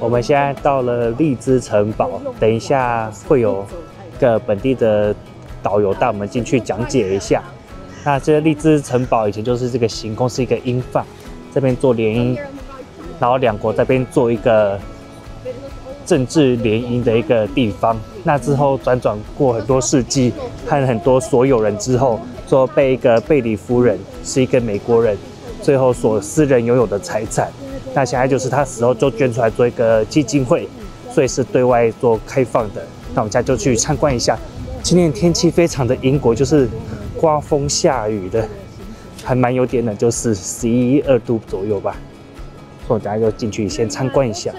我们现在到了荔枝城堡，等一下会有个本地的导游带我们进去讲解一下。那这个荔枝城堡以前就是这个行宫是一个英法这边做联姻，然后两国这边做一个政治联姻的一个地方。那之后转过很多世纪和很多所有人之后，最后被一个贝里夫人是一个美国人，最后所私人拥有的财产。那现在就是他死后就捐出来做一个基金会，所以是对外做开放的。那我们现在就去参观一下。今天天气非常的英国，就是刮风下雨的，还蛮有点冷，就是11、12度左右吧。所以我等下就进去先参观一下。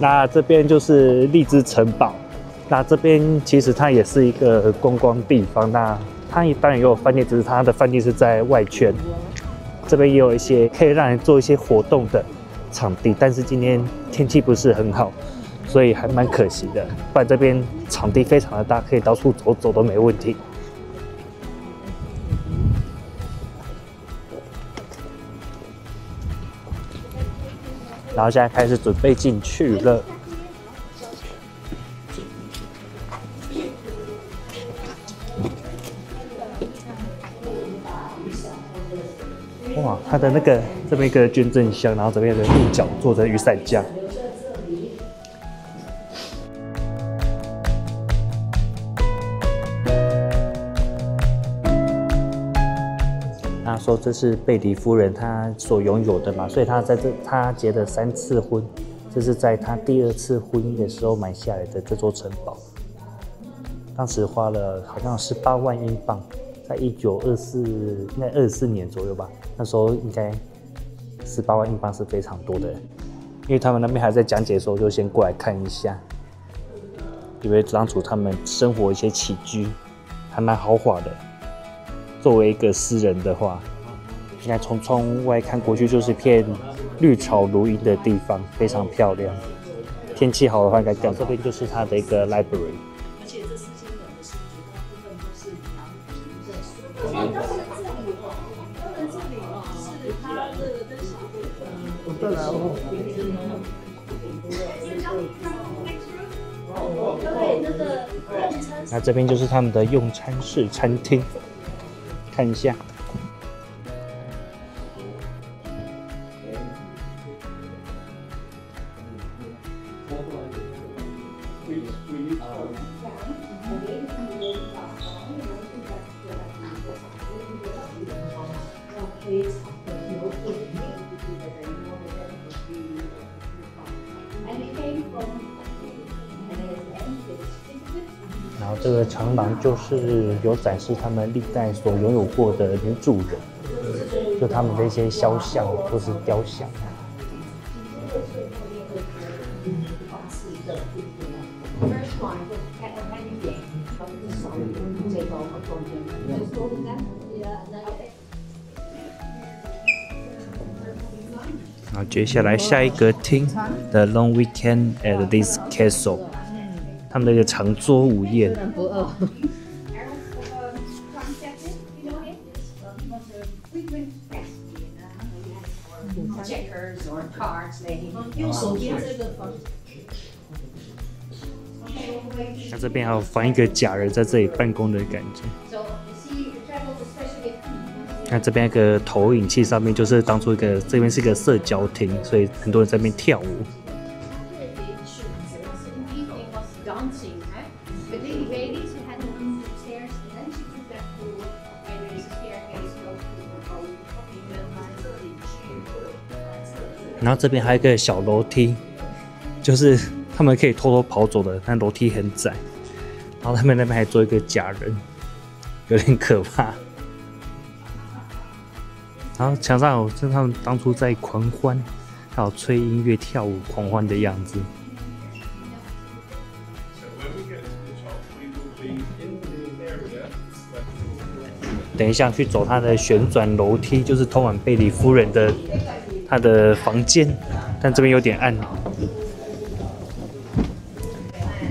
那这边就是荔枝城堡，那这边其实它也是一个观光地方。那它当然也有饭店，只是它的饭店是在外圈。这边也有一些可以让人做一些活动的场地，但是今天天气不是很好，所以还蛮可惜的。不然这边场地非常的大，可以到处走走都没问题。然后现在开始准备进去了。哇，它的那个这边一个捐赠箱，然后这边的鹿角做成雨伞架。他说这是贝里夫人她所拥有的嘛，所以她结了3次婚，这是在她第2次婚姻的时候买下来的这座城堡。当时花了好像18万英镑，在应该24年左右吧。那时候应该18万英镑是非常多的，因为他们那边还在讲解的时候，就先过来看一下，因为当初他们生活一些起居还蛮豪华的。作为一个私人的话，应该从窗外看过去就是一片绿草如茵的地方，非常漂亮。天气好的话，应该更。这边就是它的一个 library。而且这4间人的视觉大部分都是拿认识的。当然这里是他的跟小队。那这边就是他们的用餐室餐厅。看一下，然后这个长廊就是有展示他们历代所拥有过的女主人，就他们的一些肖像或是雕像。然后接下来下一个厅 ，The Long Weekend at this Castle。他们的一个长桌午宴。那这边还有放一个假人在这里办公的感觉。那这边一个投影器上面就是当初这边是一个社交厅，所以很多人在那边跳舞。然后这边还有一个小楼梯，就是他们可以偷偷跑走的，但楼梯很窄。然后他们那边还做一个假人，有点可怕。然后墙上有是他们当初在狂欢，还有吹音乐、跳舞、狂欢的样子。等一下去走它的旋转楼梯，就是通往贝里夫人的她的房间，但这边有点暗。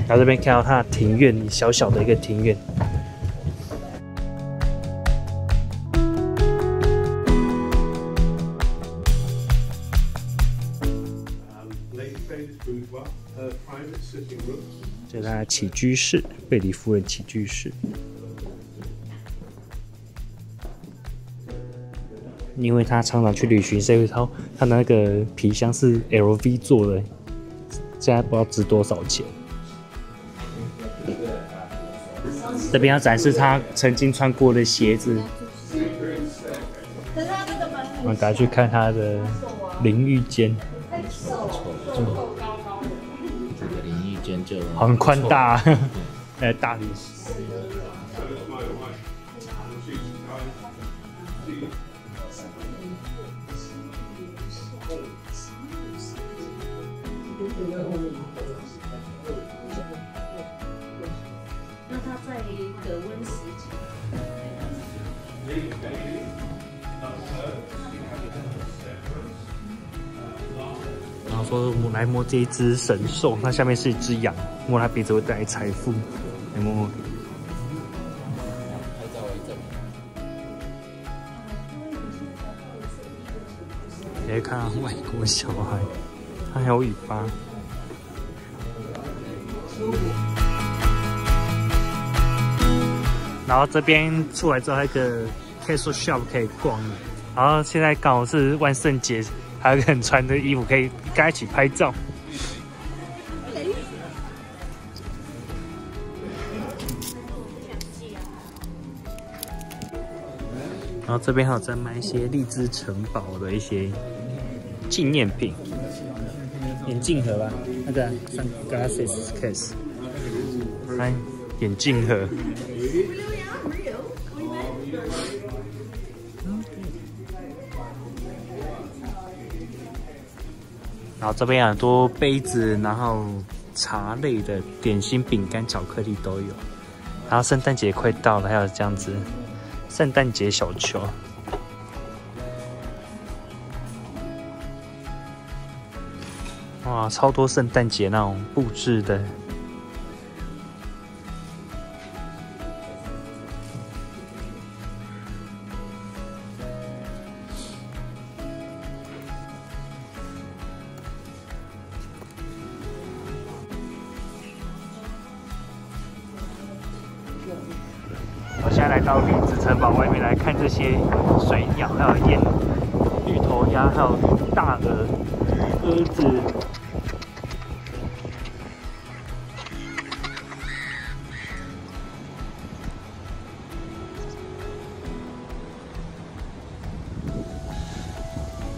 然后这边看到它的庭院，小小的一个庭院。这是它的起居室，贝里夫人起居室。因为他常常去旅行，所以他的那个皮箱是 LV 做的，现在不知道值多少钱。这边要展示他曾经穿过的鞋子。我们赶快去看他的淋浴间。这个淋浴间就很宽大，大理石。那它在隔温时期。然后说我来摸这一只神兽，它下面是一只羊，摸它鼻子会带来财富。来摸摸。你可以看到外国小孩，它还有尾巴。然后这边出来之后，还有一个 Castle Shop 可以逛。然后现在刚好是万圣节，还有一个人穿的衣服可以跟他一起拍照。然后这边还有在卖一些荔枝城堡的一些纪念品，眼镜盒吧，那个 sunglasses case， 看眼镜盒。然后这边很多杯子，然后茶类的点心、饼干、巧克力都有。然后圣诞节快到了，还有这样子圣诞节小球。哇，超多圣诞节那种布置的。我现在来到荔枝城堡外面来看这些水鸟，还有绿头鸭，还有大鹅、鸽子。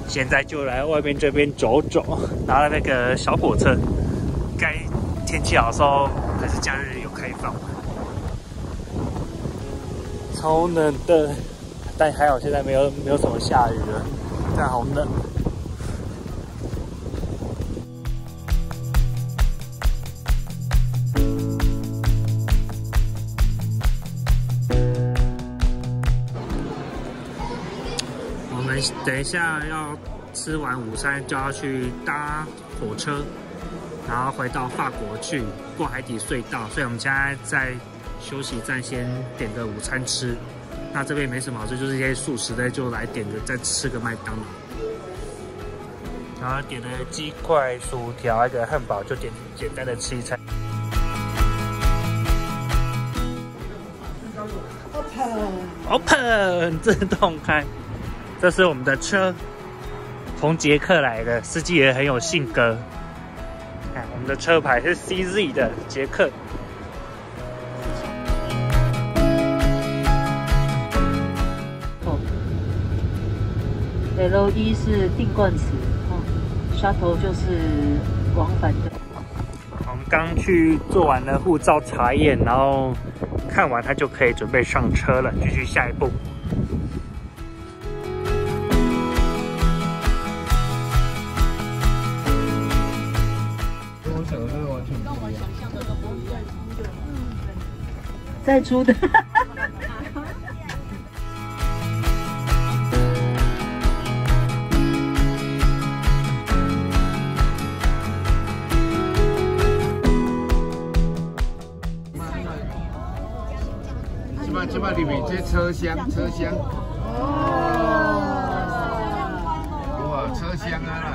现在就来外面这边走走，然后那个小火车，该天气好的时候还是假日有开放。超冷的，但还好现在没有什么下雨了，但好冷。我们等一下要吃完午餐就要去搭火车，然后回到法国去过海底隧道，所以我们现在在休息站先点个午餐吃。那这边没什么好吃，就是一些素食的，就来点个再吃个麦当劳。然后点了鸡块、薯条、一个汉堡，就简单的吃一餐。Open 自动开，这是我们的车，从捷克来的，司机也很有性格。看我们的车牌是 CZ 的捷克。L1 是定冠词，shuttle 就是往返的。我们刚去做完了护照查验，然后看完它就可以准备上车了，继续下一步。再出的。这里面这车厢。哇，车厢啊啦。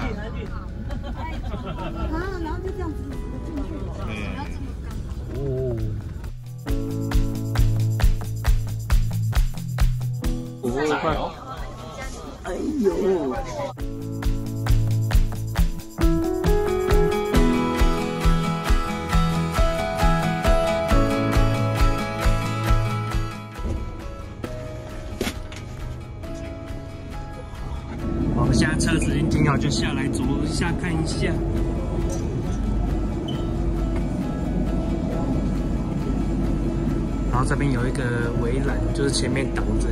然后就这样子进去。哦。快！哎呦！好，现在车子已经停好，就下来走一下看一下。然后这边有一个围栏，就是前面挡着。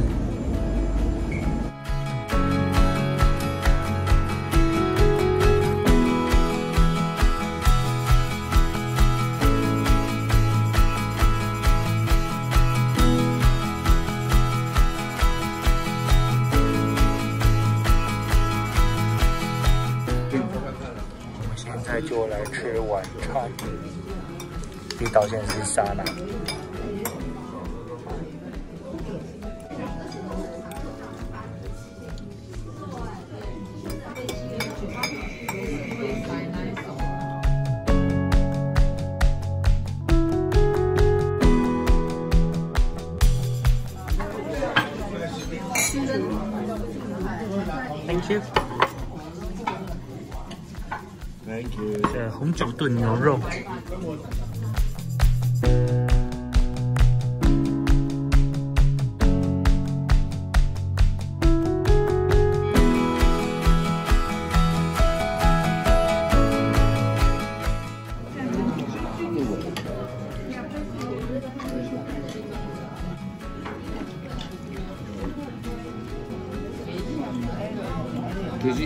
我们现在就来吃晚餐。第一道现在是沙拉。Thank you. Thank you. 这红酒炖牛肉。就是